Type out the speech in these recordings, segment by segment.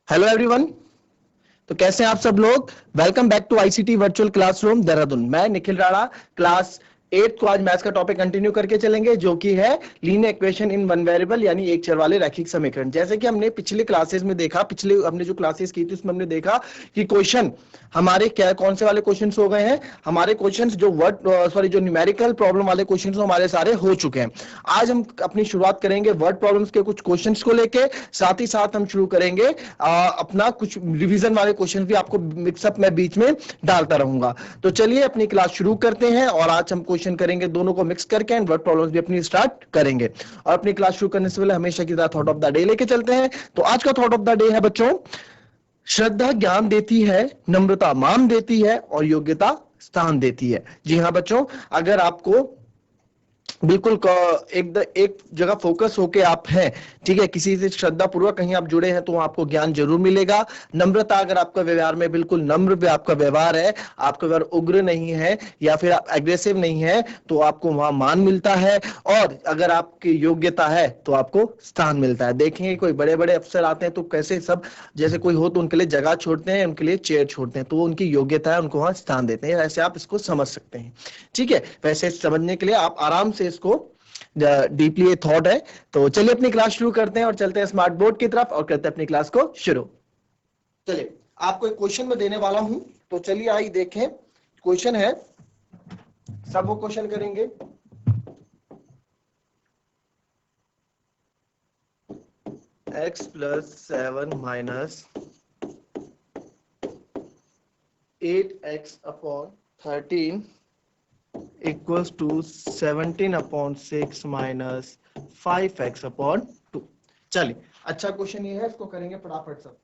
Hello everyone. तो कैसे हैं आप सब लोग। Welcome back to ICT virtual classroom Dehradun. मैं निखिल राणा क्लास 8 को आज मैथ्स का टॉपिक कंटिन्यू करके चलेंगे, जो कि है linear equation in one variable, यानी एक चर वाले रैखिक समीकरण। जैसे कि हमने पिछले क्लासेस में देखा, पिछले हमने जो क्लासेस की थी उसमें हमने देखा कि क्वेश्चन हमारे क्या कौन से वाले क्वेश्चंस हो गए हैं। हमारे क्वेश्चंस जो जो न्यूमेरिकल प्रॉब्लम वाले क्वेश्चंस हमारे सारे हो चुके हैं। आज हम अपनी शुरुआत करेंगे वर्ड प्रॉब्लम्स के कुछ क्वेश्चंस को लेके, साथ ही साथ हम शुरू करेंगे अपना कुछ रिवीजन वाले क्वेश्चन भी आपको मिक्सअप में बीच में डालता रहूंगा। तो चलिए अपनी क्लास शुरू करते हैं, और आज हम क्वेश्चन करेंगे दोनों को मिक्स करके, एंड वर्ड प्रॉब्लम्स भी अपनी स्टार्ट करेंगे। और अपनी क्लास शुरू करने से पहले हमेशा की तरह थॉट ऑफ द डे लेके चलते हैं। तो आज का थॉट ऑफ द डे है बच्चों, श्रद्धा ज्ञान देती है, नम्रता मान देती है, और योग्यता स्थान देती है। जी हाँ बच्चों, अगर आपको बिल्कुल एक जगह फोकस होके आप हैं, ठीक है, किसी से श्रद्धा पूर्वक कहीं आप जुड़े हैं, तो आपको ज्ञान जरूर मिलेगा। नम्रता, अगर आपका व्यवहार में बिल्कुल नम्र आपका व्यवहार है, आपका व्यवहार उग्र नहीं है या फिर आप एग्रेसिव नहीं है, तो आपको वहां मान मिलता है। और अगर आपकी योग्यता है तो आपको स्थान मिलता है। देखेंगे कोई बड़े बड़े अफसर आते हैं तो कैसे सब, जैसे कोई हो तो उनके लिए जगह छोड़ते हैं, उनके लिए चेयर छोड़ते हैं, तो उनकी योग्यता है, उनको वहां स्थान देते हैं। ऐसे आप इसको समझ सकते हैं, ठीक है। वैसे समझने के लिए आप आराम से इसको डीपली थॉट है। तो चलिए अपनी क्लास शुरू करते हैं और चलते हैं स्मार्ट बोर्ड की तरफ और करते हैं अपनी क्लास को शुरू। चलिए आपको एक क्वेश्चन में देने वाला हूं, तो चलिए आइए देखें। क्वेश्चन है, सब वो क्वेश्चन करेंगे। x plus 7 minus 8x upon 13 equals to 17 upon 6 minus 5x upon 2। चलिए अच्छा क्वेश्चन ये है, इसको करेंगे फटाफट सब।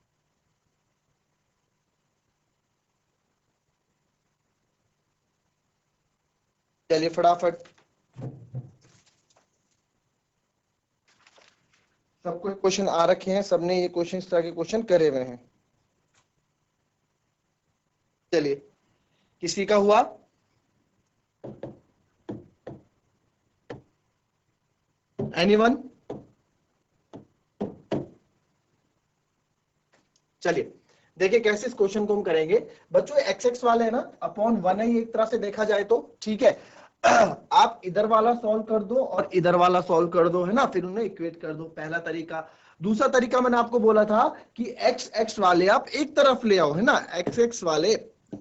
चलिए फटाफट, सबको क्वेश्चन आ रखे हैं, सबने ये क्वेश्चन इस तरह के क्वेश्चन करे हुए हैं। चलिए किसी का हुआ? एनीवन? चलिए देखिए कैसे इस क्वेश्चन को हम करेंगे। बच्चों एक्स एक्स वाले है ना, अपॉन 1 है, एक तरह से देखा जाए तो, ठीक है। आप इधर वाला सॉल्व कर दो और इधर वाला सॉल्व कर दो, है ना, फिर उन्हें इक्वेट कर दो, पहला तरीका। दूसरा तरीका मैंने आपको बोला था कि एक्स एक्स वाले आप एक तरफ ले आओ, है ना, एक्स एक्स वाले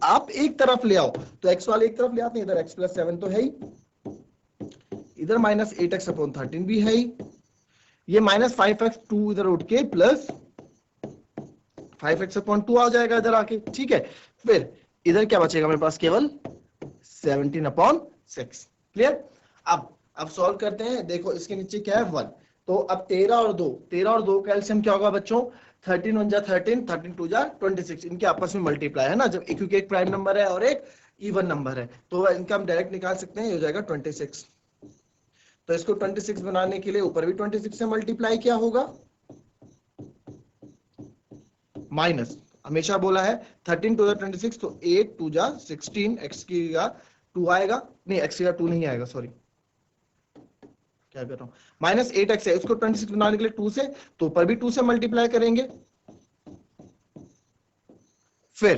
आप एक तरफ ले आओ। तो एक्स वाले एक तरफ ले आते हैं, इधर एक्स प्लस 7 तो है ही, इधर माइनस 8x अपॉन 13 भी है ही, ये माइनस 5x 2 इधर उठ के प्लस 5x अपॉन 2 आ जाएगा इधर आके, ठीक है। फिर इधर क्या बचेगा मेरे पास, केवल 17 अपॉन 6। क्लियर? अब सॉल्व करते हैं। देखो इसके नीचे क्या है, 1। तो अब 13 और 2 कैल्सियम क्या होगा बच्चों, 13 1 जा 13, 13 2 जा 26, इनके आपस में मल्टीप्लाई, है ना, जब क्योंकि एक प्राइम नंबर है और एक इवन नंबर है, तो इनका हम डायरेक्ट निकाल सकते हैं, ये हो जाएगा 26। तो इसको 26 बनाने के लिए ऊपर भी 26 से मल्टीप्लाई क्या होगा, माइनस, हमेशा बोला है 13 2 जा 26, तो 8 2 जा 16, एक्स की 2 आएगा, नहीं एक्स का 2 नहीं आएगा, सॉरी क्या कर रहा हूं, माइनस 8x है, उसको 26 बनाने के लिए 2 से, तो ऊपर भी 2 से मल्टीप्लाई करेंगे, फिर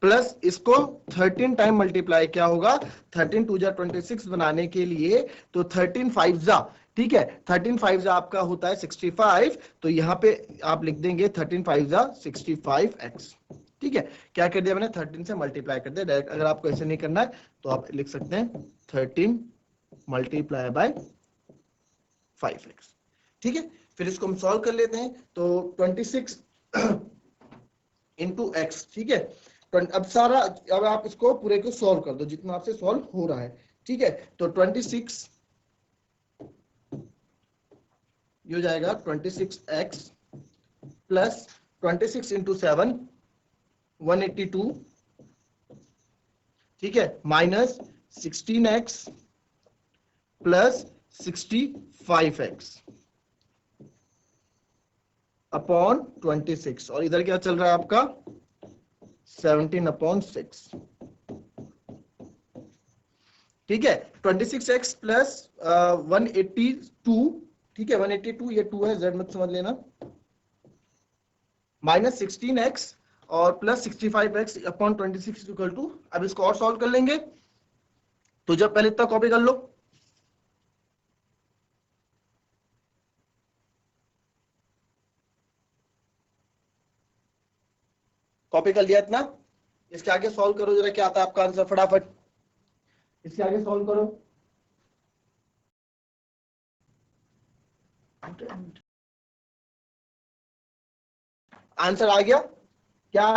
प्लस इसको 13 टाइम मल्टीप्लाई क्या होगा, 13 2 जा 26 बनाने के लिए, तो 13 5 जा, ठीक है, 13 5 जा आपका होता है 65, तो यहां पे आप लिख देंगे 13 5 जा 65x, ठीक है। क्या कर दिया मैंने, 13 से मल्टीप्लाई कर दिया डायरेक्ट। अगर आपको ऐसे नहीं करना है तो आप लिख सकते हैं 13 मल्टीप्लाई बाय 5x, ठीक है। फिर इसको हम सॉल्व कर लेते हैं, तो 26 इंटू एक्स, ठीक है। अब आप इसको पूरे को सॉल्व कर दो जितना आपसे सॉल्व हो रहा है, ठीक है। तो 26 ये हो जाएगा 26x प्लस 26 इंटू 7 182, ठीक है, minus 16x plus 65x upon 26, और इधर क्या चल रहा है आपका 17 अपॉन 6, ठीक है। 26x प्लस 182, ठीक है, 182, ये 2 है, z मत समझ लेना, -16x और plus 65x upon 26 equal to, अब इसको और सॉल्व कर लेंगे। तो जब पहले इतना कॉपी कर लो, कॉपी कर लिया इतना, इसके आगे सॉल्व करो जरा, क्या आता है आपका आंसर फटाफट, इसके आगे सॉल्व करो। आंसर आ गया क्या?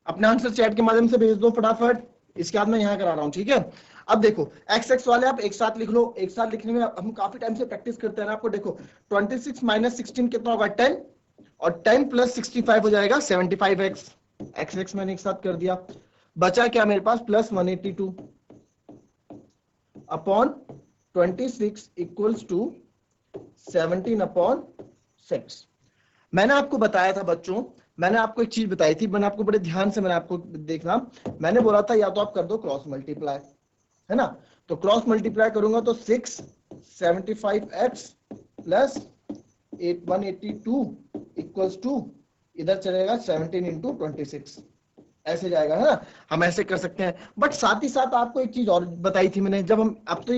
अपना आंसर चैट के माध्यम से भेज दो फटाफट, इसके बाद मैं यहां करा रहा हूं, ठीक है। अब देखो एक्स एक्स वाले आप एक साथ लिख लो, एक साथ लिखने में हम काफी टाइम से प्रैक्टिस करते हैं ना। आपको देखो 26 माइनस 16 कितना होगा 10, और 10 प्लस 65 हो जाएगा 75x, एक्स एक्स मैंने एक साथ कर दिया। बचा क्या मेरे पास, plus 182 upon 26 equals to 17 upon 6। मैंने आपको बताया था बच्चों, मैंने आपको एक चीज बताई थी, मैंने आपको बड़े ध्यान से, मैंने आपको देखना, मैंने बोला था या तो आप कर दो क्रॉस मल्टीप्लाई, है ना। तो क्रॉस मल्टीप्लाई करूंगा तो 6 75x प्लस 182 इक्वल्स टू, इधर चलेगा 17 इंटू 26, ऐसे जाएगा, है ना। हम ऐसे कर सकते हैं, बट साथ ही साथ आपको एक चीज और बताई थी मैंने, जब हम अब तो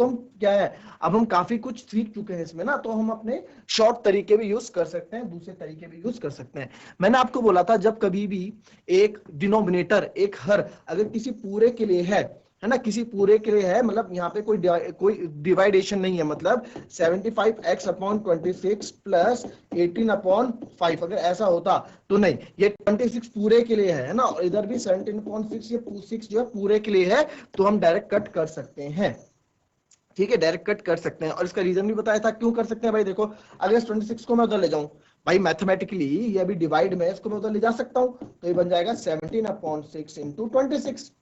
हम क्या है, अब हम काफी कुछ सीख चुके हैं इसमें ना, तो हम अपने शॉर्ट तरीके भी यूज कर सकते हैं, दूसरे तरीके भी यूज कर सकते हैं। मैंने आपको बोला था जब कभी भी एक डिनोमिनेटर, एक हर अगर किसी पूरे के लिए है ना, किसी पूरे के लिए है, मतलब यहाँ पे कोई डिवाइडेशन नहीं है, मतलब 75x अपॉन 26 प्लस 18 अपॉन 5 अगर ऐसा होता तो नहीं, ये 26 पूरे के लिए है ना, और इधर भी 17.6, ये 6 जो है पूरे के लिए है, तो हम डायरेक्ट कट कर सकते हैं, ठीक है, डायरेक्ट कट कर सकते हैं। और इसका रीजन भी बताया था क्यों कर सकते हैं भाई। देखो अगर इस 26 को मैं उधर ले जाऊं भाई, मैथमेटिकली ये अभी डिवाइड में, इसको मैं उधर ले जा सकता हूं, तो ये बन जाएगा 17 अपॉन 6 इंटू 26।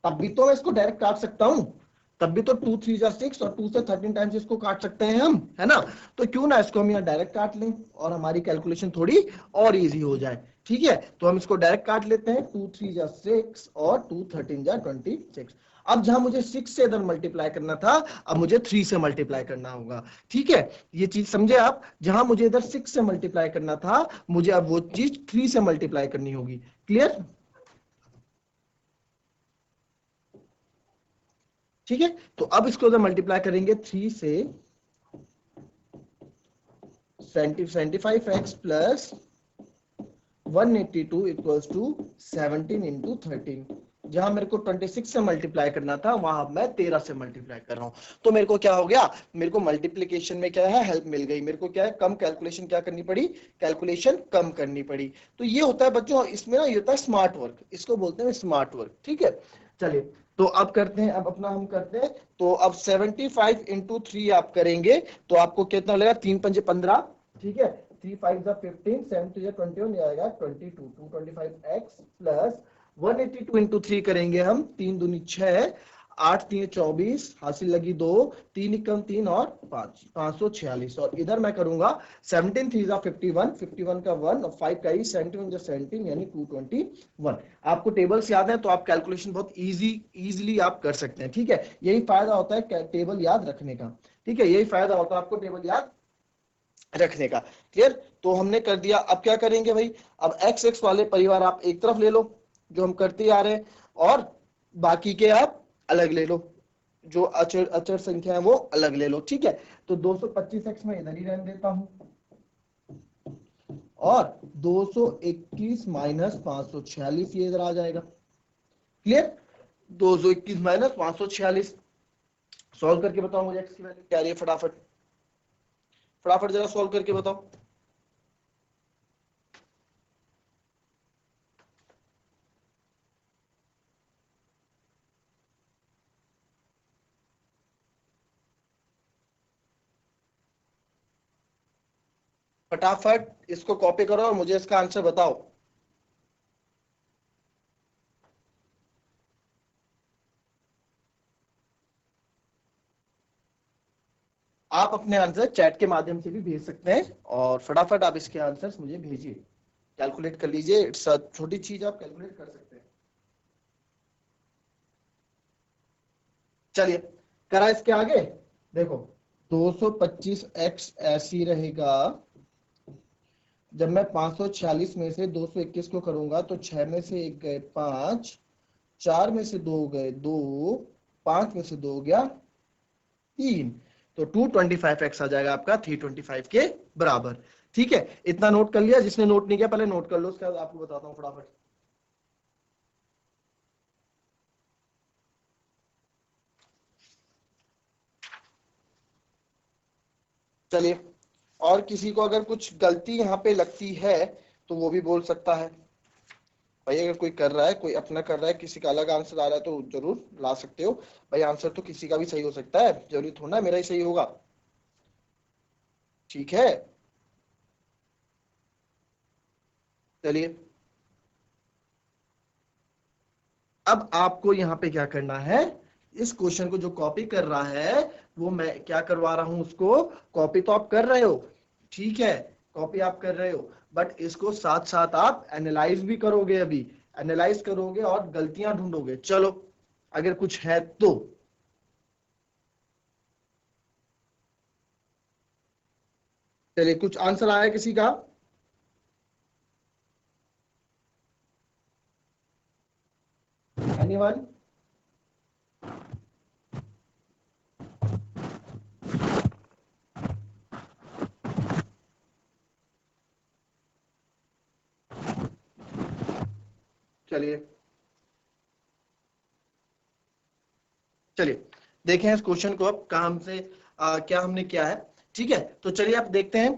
तब भी तो मैं इसको डायरेक्ट काट सकता हूं, तब भी तो 2 3 जा 6 और 2 से 13 टाइम्स इसको काट सकते हैं हम, है ना। तो क्यों ना इसको हम यहाँ डायरेक्ट काट लें और हमारी कैलकुलेशन थोड़ी और इजी हो जाए, ठीक है। तो हम इसको डायरेक्ट काट लेते हैं, 2 3 जा 6 और 2 13 जा 26। अब जहां मुझे 6 से इधर मल्टीप्लाई करना था, अब मुझे 3 से मल्टीप्लाई करना होगा, ठीक है। ये चीज समझे आप, जहां मुझे इधर 6 से मल्टीप्लाई करना था, मुझे अब वो चीज 3 से मल्टीप्लाई करनी होगी। क्लियर, ठीक है। तो अब इसको अगर मल्टीप्लाई करेंगे 3 से 75x plus 182 equals to 17 into 13, जहां मेरे को 26 से मल्टीप्लाई करना था, वहां मैं 13 से मल्टीप्लाई कर रहा हूं। तो मेरे को क्या हो गया, मेरे को मल्टीप्लीकेशन में क्या है, हेल्प मिल गई, मेरे को क्या है, कम कैलकुलेशन क्या करनी पड़ी, कैलकुलेशन कम करनी पड़ी। तो ये होता है बच्चों, इसमें ना ये होता है स्मार्ट वर्क, इसको बोलते हैं स्मार्ट वर्क, ठीक है। चलिए, तो अब करते हैं, अब अपना हम करते हैं, तो अब 75 इंटू 3 आप करेंगे, तो आपको कितना लगेगा, 3 पंजे 15, ठीक है, 3 5 15, 7 2 21, आएगा 22, 225x प्लस 182 इंटू 3 करेंगे हम, 3 दूनी 6, 8 3 24, हासिल लगी 2, 3 एकम 3 और 5 546, और इधर मैं करूंगा 17 3 51, 51 का 1 और 5 का ही 71 जो 17 यानी 221। आपको टेबल्स याद है तो आप कैलकुलेशन बहुत इजीली आप कर सकते हैं, ठीक है। यही फायदा होता है टेबल याद रखने का, ठीक है, यही फायदा होता है आपको टेबल याद रखने का। क्लियर, तो हमने कर दिया। अब क्या करेंगे भाई, अब एक्स एक्स वाले परिवार आप एक तरफ ले लो जो हम करते आ रहे हैं, और बाकी के आप अलग ले लो, जो अचर अचर संख्या है वो अलग ले लो, ठीक है। तो 225x में इधर ही रहने देता हूं, और 221 माइनस 546 ये इधर आ जाएगा। क्लियर, 221 माइनस 546, सॉल्व करके बताओ मुझे एक्स की वैल्यू क्या आ रही है, फटाफट फटाफट जरा सॉल्व करके बताओ। फटाफट इसको कॉपी करो और मुझे इसका आंसर बताओ। आप अपने आंसर चैट के माध्यम से भी भेज सकते हैं, और फटाफट आप इसके आंसर्स मुझे भेजिए, कैलकुलेट कर लीजिए, इट्स छोटी चीज आप कैलकुलेट कर सकते हैं। चलिए, करा इसके आगे, देखो 225x ऐसी रहेगा, जब मैं 546 में से 221 को करूंगा तो 6 में से 1 गए 5, 4 में से 2 गए 2, 5 में से 2 हो गया 3, तो 225x आ जाएगा आपका 325 के बराबर। ठीक है, इतना नोट कर लिया, जिसने नोट नहीं किया पहले नोट कर लो, उसके बाद आपको बताता हूं फटाफट। चलिए, और किसी को अगर कुछ गलती यहाँ पे लगती है तो वो भी बोल सकता है। भाई अगर कोई कर रहा है, कोई अपना कर रहा है, किसी का अलग आंसर आ रहा है तो जरूर ला सकते हो। भाई आंसर तो किसी का भी सही हो सकता है, जरूरी थोड़ा मेरा ही सही होगा। ठीक है, चलिए अब आपको यहाँ पे क्या करना है, इस क्वेश्चन को जो कॉपी कर रहा है वो मैं क्या करवा रहा हूं उसको, कॉपी तो आप कर रहे हो, ठीक है, कॉपी आप कर रहे हो, बट इसको साथ साथ आप एनालाइज भी करोगे, अभी एनालाइज करोगे और गलतियां ढूंढोगे। चलो अगर कुछ है तो चलिए, कुछ आंसर आया किसी का? एनीवन? चलिए चलिए देखें इस क्वेश्चन को अब कहां से क्या हमने किया है। ठीक है, तो चलिए आप देखते हैं।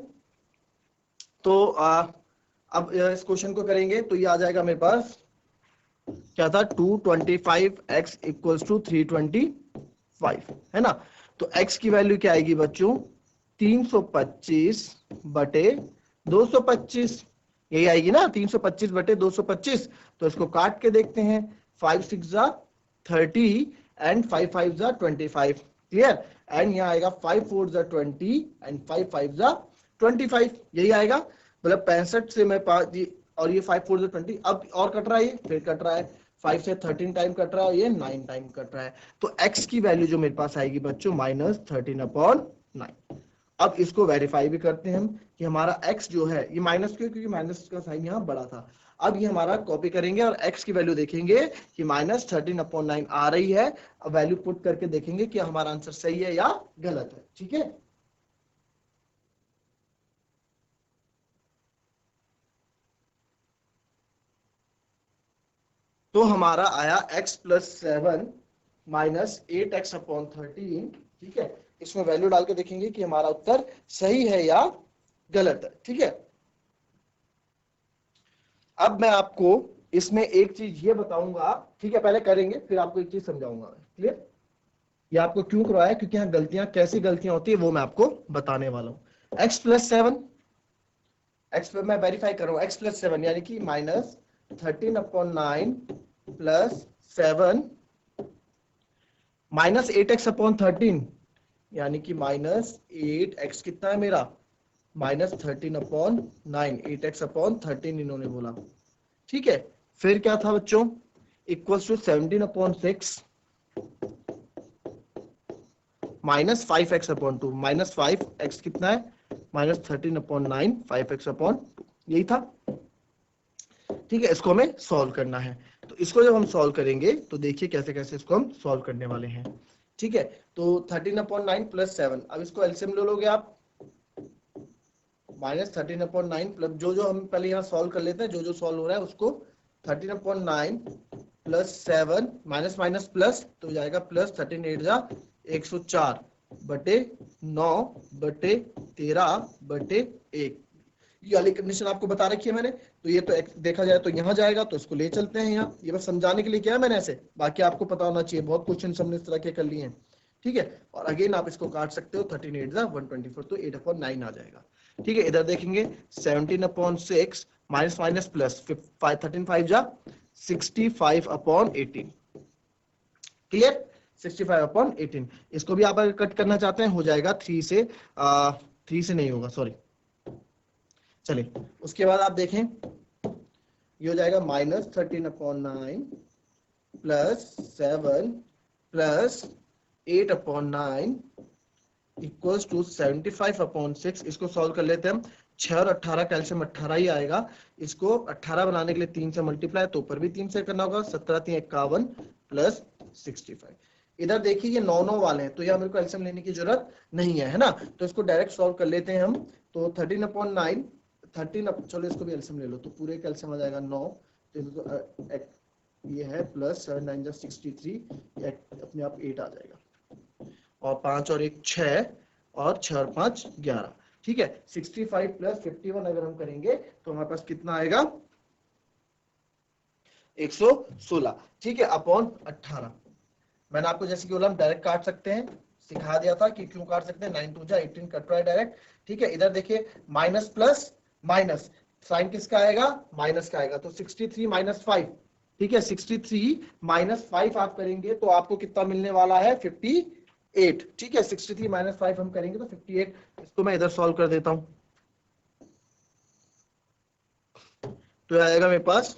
तो अब इस क्वेश्चन को करेंगे तो ये आ जाएगा मेरे पास, क्या था, 225x इक्वल्स टू 325, है ना। तो x की वैल्यू क्या आएगी बच्चों, 325 बटे 225, यही आएगी ना, 325 बटे 225। तो इसको काट के देखते हैं, 5 6 जा 30 एंड 5 5 जा 25, क्लियर। एंड यहाँ आएगा 5 4 जा 20 एंड 5 5 जा 25, यही आएगा। मतलब 65 से मैं और ये 5 4 20, अब और कट रहा है, ये फिर कट रहा है, 5 से 13 टाइम कट रहा है, ये 9 टाइम कट रहा है। तो x की वैल्यू जो मेरे पास आएगी बच्चों -13/9। अब इसको वेरीफाई भी करते हैं हम कि हमारा x जो है ये माइनस क्यों, क्योंकि माइनस का साइन यहाँ बड़ा था। अब ये हमारा कॉपी करेंगे और x की वैल्यू देखेंगे कि -13/9 आ रही है। अब वैल्यू पुट करके देखेंगे कि हमारा आंसर सही है या गलत है। ठीक है, तो हमारा आया x प्लस 7 -8x/13। ठीक है, इसमें वैल्यू डाल के देखेंगे कि हमारा उत्तर सही है या गलत है। ठीक है, अब मैं आपको इसमें एक चीज ये बताऊंगा, ठीक है, पहले करेंगे फिर आपको एक चीज समझाऊंगा, क्लियर। ये आपको क्यों करवाया, क्योंकि यहाँ गलतियां, कैसी गलतियां होती है वो मैं आपको बताने वाला हूं। x प्लस 7, एक्स पे मैं वेरीफाई कर रहा हूँ, x प्लस 7 यानी कि -13/9 प्लस 7 -8x/13 यानी कि -8x कितना है मेरा, -13/9, 8x/13 इन्होंने बोला। ठीक है, फिर क्या था बच्चों, इक्वल्स टू 17/6 -5x/2, -5x कितना है, -13/9, 5x/2, यही था। ठीक है, इसको हमें सॉल्व करना है। तो इसको जब हम सॉल्व करेंगे तो देखिए कैसे कैसे इसको हम सॉल्व करने वाले हैं। ठीक है, तो 13/9 प्लस 7, अब इसको एलसीएम ले लोगे आप, -13/9 प्लस जो जो हम पहले यहाँ सॉल्व कर लेते हैं, जो जो सॉल्व हो रहा है उसको, 13/9 प्लस 7 माइनस माइनस प्लस तो जाएगा प्लस 13 8 जा 104 बटे 9 बटे 13 बटे 1, ये वाली कंडीशन आपको बता रखी है मैंने। तो ये तो देखा जाए तो यहाँ जाएगा, तो इसको ले चलते हैं यहाँ, ये बस समझाने के लिए किया है मैंने ऐसे, बाकी आपको पता होना चाहिए, बहुत क्वेश्चन हमने इस तरह के कर लिए हैं। ठीक है, और अगेन आप इसको काट सकते हो, 13 8 जा 124, तो 8/9 आ जाएगा। ठीक है, इधर देखेंगे 17/6 माइनस माइनस प्लस 13 5 जा 65/18, क्लियर, 65/18। इसको भी आप अगर कट करना चाहते हैं हो जाएगा 3 से, 3 से नहीं होगा, सॉरी। चलिए उसके बाद आप देखें, ये हो जाएगा -13/9 प्लस 7 प्लस 8/9 इक्वल्स टू 75/6। इसको सॉल्व कर लेते हैं हम, 6 और 18 कैल्शियम 18 ही आएगा। इसको 18 बनाने के लिए 3 से मल्टीप्लाई, तो ऊपर भी 3 से करना होगा। 17 3 51 प्लस 65। इधर देखिए ये 9 9 वाले हैं, तो यहाँ मेरे को एलसीएम लेने की जरूरत नहीं है ना, तो इसको डायरेक्ट सॉल्व कर लेते हैं हम। तो 13/9 चलो इसको भी एलसीएम ले लो, तो पूरे का एलसीएम आ जाएगा 9, तो ये है प्लस 7 9 जा 63, अपने आप 8 आ जाएगा, और 5 और 1 6, और 6 और 5 11। ठीक है, 65 प्लस 51 अगर हम करेंगे तो हमारे पास कितना आएगा, 116। ठीक है, अपॉन 18। मैंने आपको जैसे कि बोला हम डायरेक्ट काट सकते हैं, सिखा दिया था कि क्यों काट सकते हैं। 9 2 जा 18 कट रहा है डायरेक्ट। ठीक है, इधर देखिए माइनस प्लस माइनस, साइन किसका आएगा, माइनस का आएगा, तो 63 माइनस 5। ठीक है, 63 माइनस 5 आप करेंगे तो आपको कितना मिलने वाला है, 58। ठीक है, 63 माइनस 5 हम करेंगे तो 58। इसको मैं इधर सॉल्व कर देता हूं, तो आएगा मेरे पास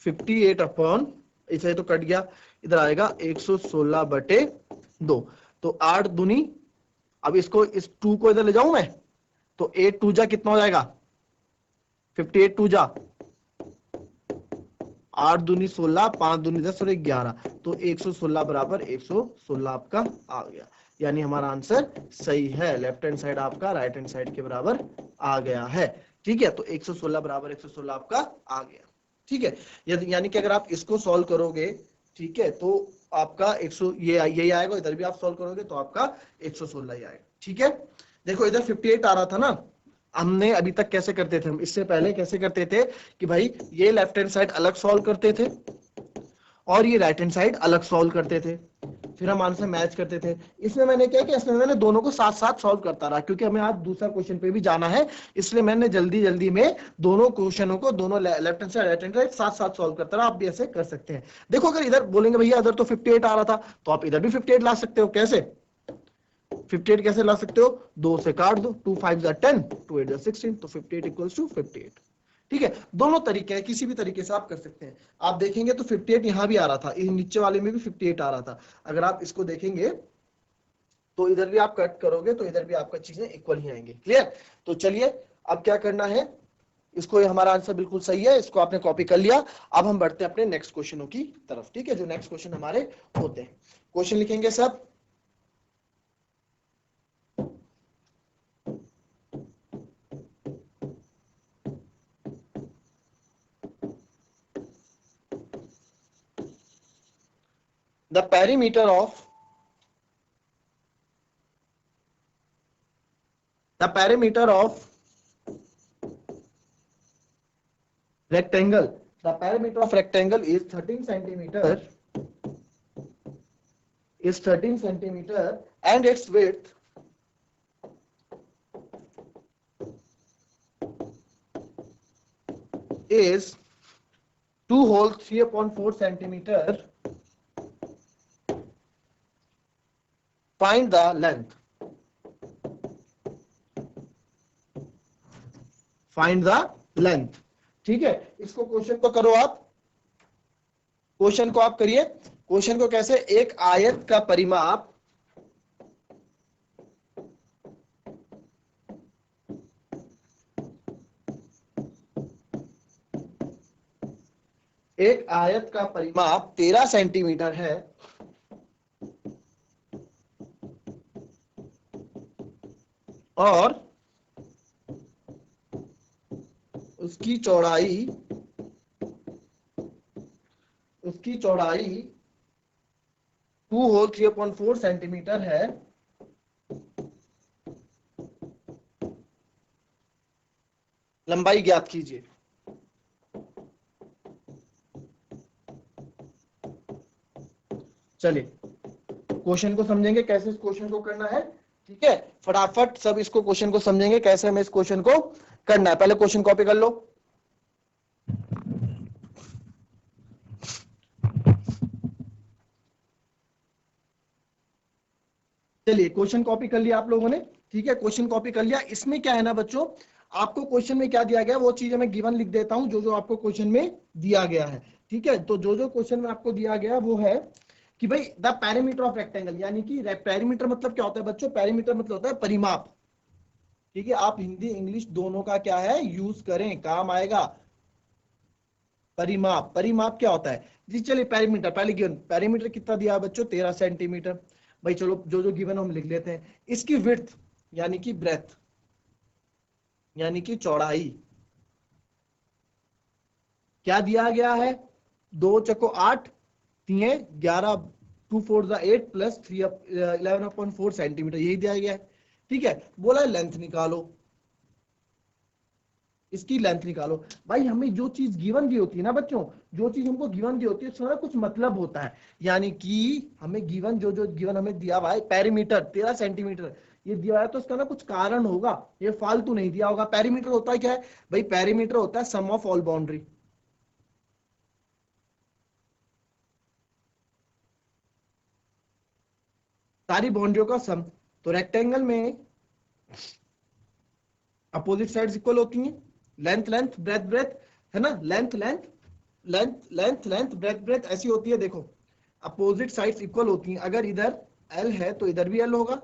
58 अपॉन, इसे तो कट गया, इधर आएगा 116/2। तो 8 दूनी, अब इसको इस 2 को इधर ले जाऊं मैं, तो 8 2 जा कितना हो जाएगा, 58 2 जा 8 दूनी 16, 5 दूनी 10 और 11, तो 116 बराबर 116 आपका आ गया। यानी हमारा आंसर सही है, लेफ्ट हैंड साइड आपका राइट हैंड साइड के बराबर आ गया है। ठीक है, तो 116 बराबर 116 आपका आ गया। ठीक है, यानी कि अगर आप इसको सॉल्व करोगे, ठीक है, तो आपका 100 ये यही आएगा, इधर भी आप सॉल्व करोगे तो आपका 116 ही आएगा। ठीक है, देखो इधर 58 आ रहा था ना, हमने अभी तक कैसे करते थे, हम इससे पहले कैसे करते थे कि भाई ये लेफ्ट हैंड साइड अलग सॉल्व करते थे और ये राइट हैंड साइड अलग सॉल्व करते थे, फिर हम आंसर मैच करते थे। इसमें मैंने क्या किया, इसमें मैंने दोनों को साथ साथ सॉल्व करता रहा, क्योंकि हमें आज दूसरा क्वेश्चन पे भी जाना है, इसलिए मैंने जल्दी जल्दी में दोनों क्वेश्चनों को, दोनों left hand side right hand side साथ साथ सॉल्व करता रहा। आप भी ऐसे कर सकते हैं। देखो अगर इधर बोलेंगे भैया इधर तो 58 आ रहा था, तो आप इधर भी 58 ला सकते हो। कैसे 58 कैसे ला सकते हो, 2 से काट दो, 2 5 10, 2 8 16, तो 58 इक्वल्स टू 58। ठीक है, दोनों तरीके हैं, किसी भी तरीके से आप कर सकते हैं। आप देखेंगे तो 58 यहां भी आ रहा था, नीचे वाले में भी 58 आ रहा था। अगर आप इसको देखेंगे तो इधर भी आप कट करोगे तो इधर भी आपका चीजें इक्वल ही आएंगे। क्लियर, तो चलिए अब क्या करना है, इसको, हमारा आंसर बिल्कुल सही है, इसको आपने कॉपी कर लिया। अब हम बढ़ते हैं अपने नेक्स्ट क्वेश्चनों की तरफ। ठीक है, जो नेक्स्ट क्वेश्चन हमारे होते हैं, क्वेश्चन लिखेंगे सब। The perimeter of rectangle, the perimeter of rectangle is 13 centimeter, and its width is 2 whole 3/4 centimeter. Find the length. Find the length. ठीक है, इसको क्वेश्चन को करो आप, क्वेश्चन को आप करिए। क्वेश्चन को कैसे, एक आयत का परिमाप एक आयत का परिमाप 13 सेंटीमीटर है और उसकी चौड़ाई 2 होल 3/4 सेंटीमीटर है। लंबाई ज्ञात कीजिए। चलिए क्वेश्चन को समझेंगे कैसे इस क्वेश्चन को करना है। ठीक है, फटाफट सब इसको क्वेश्चन को समझेंगे कैसे हमें इस क्वेश्चन को करना है। पहले क्वेश्चन कॉपी कर लो। चलिए क्वेश्चन कॉपी कर लिया आप लोगों ने। ठीक है, क्वेश्चन कॉपी कर लिया। इसमें क्या है ना बच्चों, आपको क्वेश्चन में क्या दिया गया वो चीजें मैं गिवन लिख देता हूं, जो जो आपको क्वेश्चन में दिया गया है। ठीक है, तो जो जो क्वेश्चन में आपको दिया गया वो है कि भाई द पेरीमीटर ऑफ रेक्टेंगल, यानी कि पेरीमीटर मतलब क्या होता है बच्चों, पेरीमीटर मतलब होता है परिमाप। ठीक है, आप हिंदी इंग्लिश दोनों का क्या है यूज करें, काम आएगा। परिमाप, परिमाप क्या होता है जी, चलिए पेरीमीटर पहले गिवन, पेरीमीटर कितना दिया है बच्चों 13 सेंटीमीटर। भाई चलो जो जो गिवन हम लिख लेते हैं। इसकी विड्थ यानी कि ब्रेथ यानी कि चौड़ाई क्या दिया गया है, 2 चको 8 3 11 2 4 8 प्लस 3 11.4 सेंटीमीटर, यही दिया गया है। ठीक है, बोला लेंथ निकालो, इसकी लेंथ निकालो। भाई हमें जो चीज गिवन दी होती है ना बच्चों, जो चीज हमको गिवन दी होती है उसका कुछ मतलब होता है। यानी कि हमें गिवन जो जो गिवन हमें दिया हुआ है पेरीमीटर 13 सेंटीमीटर ये दिया है, तो उसका ना कुछ कारण होगा, ये फालतू नहीं दिया होगा। पेरीमीटर होता है क्या है भाई, पेरीमीटर होता है सम ऑफ ऑल बाउंड्री, सारी बाउंड्रियों का सम। तो रेक्टेंगल में अपोजिट साइड्स इक्वल होती हैं, लेंथ लेंथ ब्रेथ ब्रेथ, है ना, length length length length length breadth breadth ऐसी होती है। देखो अपोजिट साइड्स इक्वल होती हैं, अगर इधर एल है तो इधर भी एल होगा,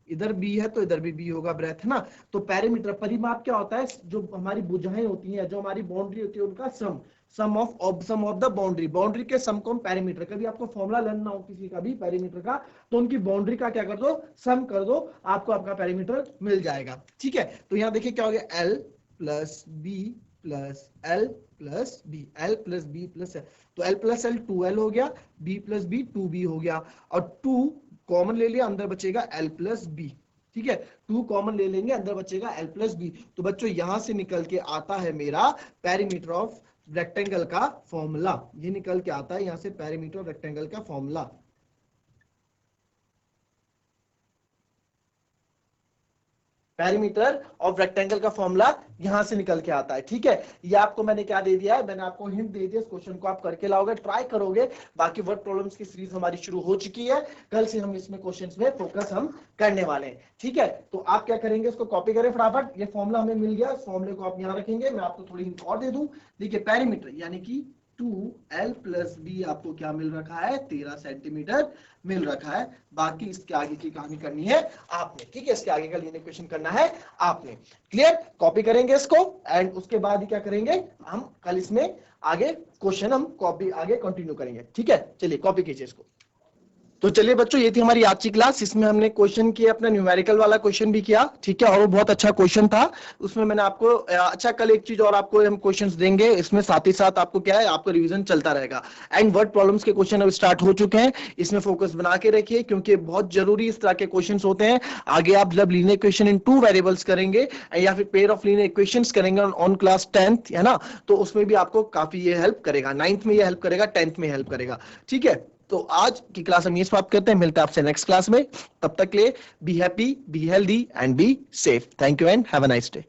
इधर बी है तो इधर भी बी होगा, ब्रेथ है ना। तो पेरीमीटर परिमाप क्या होता है, जो हमारी भुजाएं होती हैं, जो हमारी बाउंड्री होती है उनका सम, सम ऑफ द बाउंड्री, बाउंड्री के सम को हम पेरीमीटर, कभी आपको फॉर्मूला लर्न ना हो किसी का भी पेरीमीटर का, तो उनकी बाउंड्री का क्या कर दो, सम कर दो, आपको आपका पेरीमीटर मिल जाएगा। ठीक है, तो यहाँ देखिए क्या हो गया, L plus B plus L plus B, L plus B plus L, तो एल प्लस एल 2L हो गया, बी प्लस बी 2B हो गया, और 2 कॉमन ले लिया, अंदर बचेगा एल प्लस बी। ठीक है, 2 कॉमन ले लेंगे, अंदर बचेगा एल प्लस बी। तो बच्चों यहां से निकल के आता है मेरा पेरीमीटर ऑफ रेक्टेंगल का फॉर्मूला, ये निकल के आता है यहां से पेरीमीटर ऑफ रेक्टेंगल का फॉर्मूला। पेरीमीटर ऑफ रेक्टेंगल का फॉर्मूला यहां से निकल के आता है। ठीक है, ये आपको मैंने क्या दे दिया है, मैंने आपको हिंट दे दिया, इस क्वेश्चन को आप करके लाओगे, ट्राई करोगे। बाकी वर्ड प्रॉब्लम्स की सीरीज हमारी शुरू हो चुकी है, कल से हम इसमें क्वेश्चंस में फोकस हम करने वाले हैं। ठीक है, तो आप क्या करेंगे, इसको कॉपी करें फटाफट, ये फॉर्मूला हमें मिल गया, इस फॉर्मूले को आप यहां रखेंगे। मैं आपको थोड़ी हिंट और दे दूं, देखिए पेरीमीटर यानी कि 2L प्लस बी आपको क्या मिल रखा है, 13 सेंटीमीटर मिल रखा है। बाकी इसके आगे की कहानी करनी है आपने। ठीक है, इसके आगे का लीनियर इक्वेशन करना है आपने। क्लियर, कॉपी करेंगे इसको, एंड उसके बाद ही क्या करेंगे, हम कल इसमें आगे क्वेश्चन हम कॉपी आगे कंटिन्यू करेंगे। ठीक है, चलिए कॉपी कीजिए इसको। तो चलिए बच्चों, ये थी हमारी आज की क्लास, इसमें हमने क्वेश्चन किया, अपना न्यूमेरिकल वाला क्वेश्चन भी किया। ठीक है, और वो बहुत अच्छा क्वेश्चन था, उसमें मैंने आपको अच्छा, कल एक चीज और आपको हम क्वेश्चंस देंगे, इसमें साथ ही साथ आपको क्या है, आपका रिवीजन चलता रहेगा। एंड वर्ड प्रॉब्लम्स के क्वेश्चन अब स्टार्ट हो चुके हैं, इसमें फोकस बना के रखिए, क्योंकि बहुत जरूरी इस तरह के क्वेश्चन होते हैं। आगे आप जब लीनियर इक्वेशन इन 2 वेरिएबल्स करेंगे या फिर पेयर ऑफ लीनियर इक्वेशंस करेंगे ऑन क्लास 10th, है ना, तो उसमें भी आपको काफी ये हेल्प करेगा, 9th में ये हेल्प करेगा, 10th में हेल्प करेगा। ठीक है, तो आज की क्लास हम ये समाप्त करते हैं, मिलते हैं आपसे नेक्स्ट क्लास में। तब तक के लिए be happy, be healthy and be safe. Thank you and have a nice day.